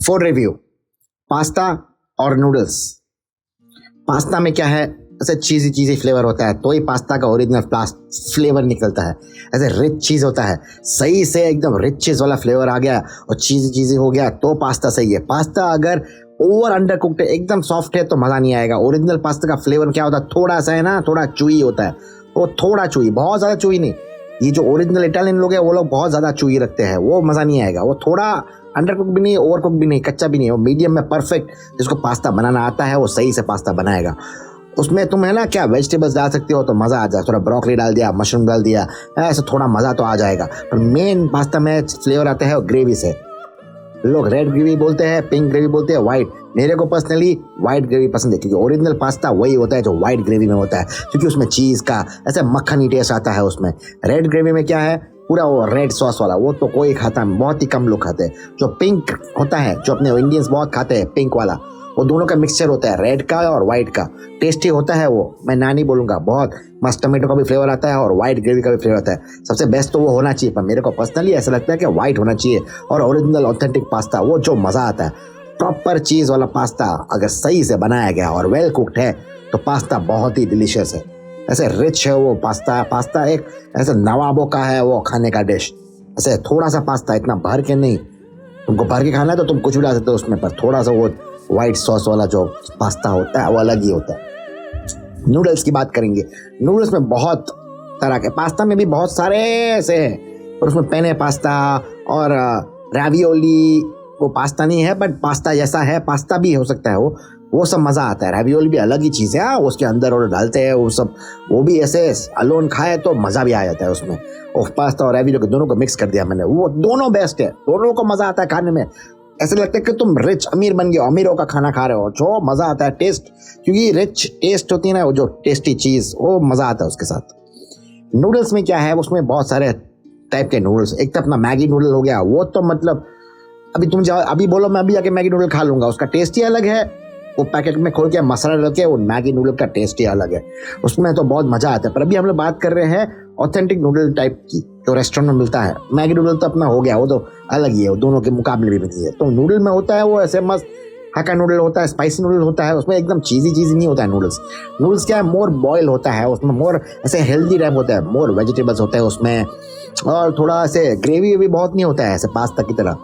Food review. Pasta और noodles. Pasta में क्या है, ऐसे चीज़ी चीज़ी फ्लेवर होता है तो ही पास्ता का ओरिजिनल फ्लेवर निकलता है। ऐसे रिच चीज़ होता है, सही से एकदम रिच चीज़ वाला फ्लेवर आ गया और चीज़ी चीज़ी हो गया तो पास्ता सही है। पास्ता अगर ओवर अंडर कुक्ड है, एकदम सॉफ्ट है तो मज़ा नहीं आएगा। ओरिजिनल पास्ता का फ्लेवर क्या होता है, थोड़ा सा है ना, थोड़ा चूई होता है। वो थोड़ा चूई, बहुत ज़्यादा चूई नहीं। ये जो ओरिजिनल इटालियन लोग हैं वो लोग बहुत ज़्यादा चूई रखते हैं, वो मज़ा नहीं आएगा। वो थोड़ा अंडर कुक भी नहीं, ओवर कुक भी नहीं, कच्चा भी नहीं, वो मीडियम में परफेक्ट। जिसको पास्ता बनाना आता है वो सही से पास्ता बनाएगा। उसमें तुम है ना क्या वेजिटेबल्स डाल सकते हो तो मज़ा आ जाए। थोड़ा ब्रोकली डाल दिया, मशरूम डाल दिया, ऐसे थोड़ा मज़ा तो आ जाएगा। पर मेन पास्ता में फ्लेवर आता है ग्रेवी से। लोग रेड ग्रेवी बोलते हैं, पिंक ग्रेवी बोलते हैं, वाइट। मेरे को पर्सनली वाइट ग्रेवी पसंद है, क्योंकि ओरिजिनल पास्ता वही होता है जो वाइट ग्रेवी में होता है, क्योंकि उसमें चीज़ का ऐसे मक्खनी टेस्ट आता है उसमें। रेड ग्रेवी में क्या है, पूरा वो रेड सॉस वाला, वो तो कोई खाता है, बहुत ही कम लोग खाते हैं। जो पिंक होता है, जो अपने इंडियंस बहुत खाते हैं, पिंक वाला, वो दोनों का मिक्सचर होता है, रेड का और वाइट का। टेस्टी होता है वो, मैं ना नहीं बोलूँगा, बहुत मस्त। टमेटो का भी फ्लेवर आता है और वाइट ग्रेवी का भी फ्लेवर आता है। सबसे बेस्ट तो वो होना चाहिए, पर मेरे को पर्सनली ऐसा लगता है कि वाइट होना चाहिए। और ओरिजिनल ऑथेंटिक पास्ता, वो जो मज़ा आता है, प्रॉपर चीज़ वाला पास्ता अगर सही से बनाया गया और वेल कुक्ड है तो पास्ता बहुत ही डिलीशियस है। ऐसे रिच है वो पास्ता। पास्ता एक ऐसे नवाबों का है वो खाने का डिश। ऐसे थोड़ा सा पास्ता, इतना भर के नहीं। तुमको भर के खाना है तो तुम कुछ भी डाल सकते हो उसमें, पर थोड़ा सा वो वाइट सॉस वाला जो पास्ता होता है वो अलग ही होता है। नूडल्स की बात करेंगे। नूडल्स में बहुत तरह के, पास्ता में भी बहुत सारे ऐसे हैं, और उसमें पेने पास्ता और रावियोली, वो पास्ता नहीं है बट पास्ता जैसा है, पास्ता भी हो सकता है वो सब मज़ा आता है। रावियोली भी अलग ही चीज़ है, उसके अंदर और डालते हैं वो सब, वो भी ऐसे अलोन खाए तो मज़ा भी आ जाता है उसमें। और पास्ता और रावियोली दोनों को मिक्स कर दिया मैंने, वो दोनों बेस्ट है, दोनों को मज़ा आता है खाने में। ऐसे लगता है कि तुम रिच अमीर बन गए, अमीरों का खाना खा रहे हो, जो मज़ा आता है टेस्ट, क्योंकि रिच टेस्ट होती है ना, वो जो टेस्टी चीज़, वो मज़ा आता है उसके साथ। नूडल्स में क्या है, उसमें बहुत सारे टाइप के नूडल्स। एक तो अपना मैगी नूडल हो गया, वो तो मतलब अभी तुम जाओ, अभी बोलो मैं अभी जाके मैगी नूडल खा लूँगा, उसका टेस्ट ही अलग है। वो पैकेट में खोल के मसाला डाल के, वो मैगी नूडल का टेस्ट ही अलग है, उसमें तो बहुत मज़ा आता है। पर अभी हम लोग बात कर रहे हैं ऑथेंटिक नूडल टाइप की, जो रेस्टोरेंट में मिलता है। मैगी नूडल तो अपना हो गया, वो तो अलग ही है, वो दोनों के मुकाबले भी मिलती है। तो नूडल में होता है वो ऐसे मस्त हक्का नूडल होता है, स्पाइसी नूडल होता है, उसमें एकदम चीज़ी चीज़ी नहीं होता है। नूडल्स क्या है, मोर बॉयल होता है, उसमें मोर ऐसे हेल्दी टाइप होता है, मोर वेजिटेबल्स होते हैं उसमें, और थोड़ा ऐसे ग्रेवी भी बहुत नहीं होता है ऐसे पास्ता की तरह,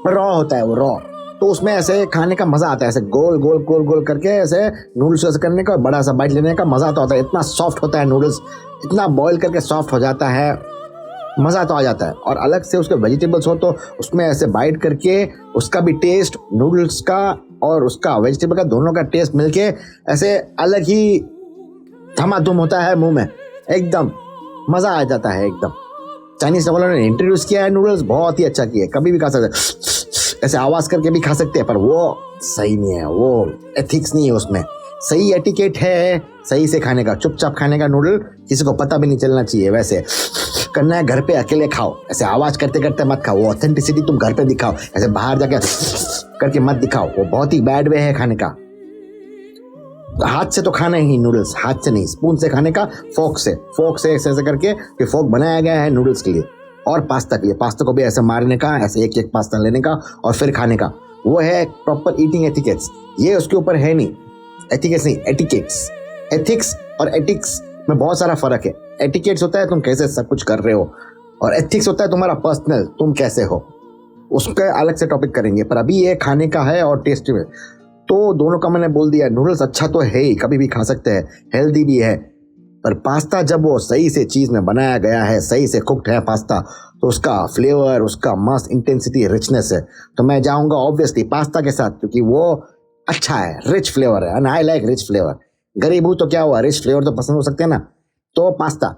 रॉ होता है वो, रॉ। तो उसमें ऐसे खाने का मज़ा आता है, ऐसे गोल गोल गोल गोल करके ऐसे नूडल्स ऐसे करने का, बड़ा सा बाइट लेने का मज़ा तो आता है। इतना सॉफ्ट होता है नूडल्स, इतना बॉईल करके सॉफ्ट हो जाता है, मज़ा तो आ जाता है। और अलग से उसके वेजिटेबल्स हो तो उसमें ऐसे बाइट करके उसका भी टेस्ट, नूडल्स का और उसका वेजिटेबल का, दोनों का टेस्ट मिलके ऐसे अलग ही धमाधुम होता है मुंह में, एकदम मज़ा आ जाता है एकदम। चाइनीज़ वालों ने इंट्रोड्यूस किया है नूडल्स, बहुत ही अच्छा किया है, कभी भी खा सकते हैं, ऐसे आवाज़ करके भी खा सकते हैं, पर वो सही नहीं है, वो एथिक्स नहीं है उसमें। सही एटिकेट है सही से खाने का, चुपचाप खाने का नूडल, किसी को पता भी नहीं चलना चाहिए। वैसे करना है घर पे अकेले खाओ, ऐसे आवाज़ करते करते मत खाओ, वो ऑथेंटिसिटी तुम घर पे दिखाओ, ऐसे बाहर जाके करके मत दिखाओ, वो बहुत ही बैड वे है खाने का। हाथ से तो खाना ही नूडल्स, हाथ से नहीं, स्पून से खाने का, फोक से ऐसे करके, कि फोक बनाया गया है नूडल्स के लिए और पास्ता के लिए। पास्ता को भी ऐसे मारने का, ऐसे एक एक पास्ता लेने का और फिर खाने का, वो है प्रॉपर ईटिंग एथिकेट्स। ये उसके ऊपर है नहीं, एथिकेट्स नहीं, एटिकेट्स। एथिक्स और एटिक्स में बहुत सारा फर्क है। एटिकेट्स होता है तुम कैसे सब कुछ कर रहे हो, और एथिक्स होता है तुम्हारा पर्सनल, तुम कैसे हो, उसका अलग से टॉपिक करेंगे। पर अभी ये खाने का है और टेस्ट में, तो दोनों का मैंने बोल दिया। नूडल्स अच्छा तो है ही, कभी भी खा सकते हैं, हेल्दी भी है, पर पास्ता जब वो सही से चीज़ में बनाया गया है, सही से कुक्ड है पास्ता, तो उसका फ्लेवर, उसका मस्त इंटेंसिटी, रिचनेस है। तो मैं जाऊंगा ऑब्वियसली पास्ता के साथ, क्योंकि वो अच्छा है, रिच फ्लेवर है, and I like rich flavour. गरीब हूँ तो क्या हुआ, रिच फ्लेवर तो पसंद हो सकते हैं ना, तो पास्ता।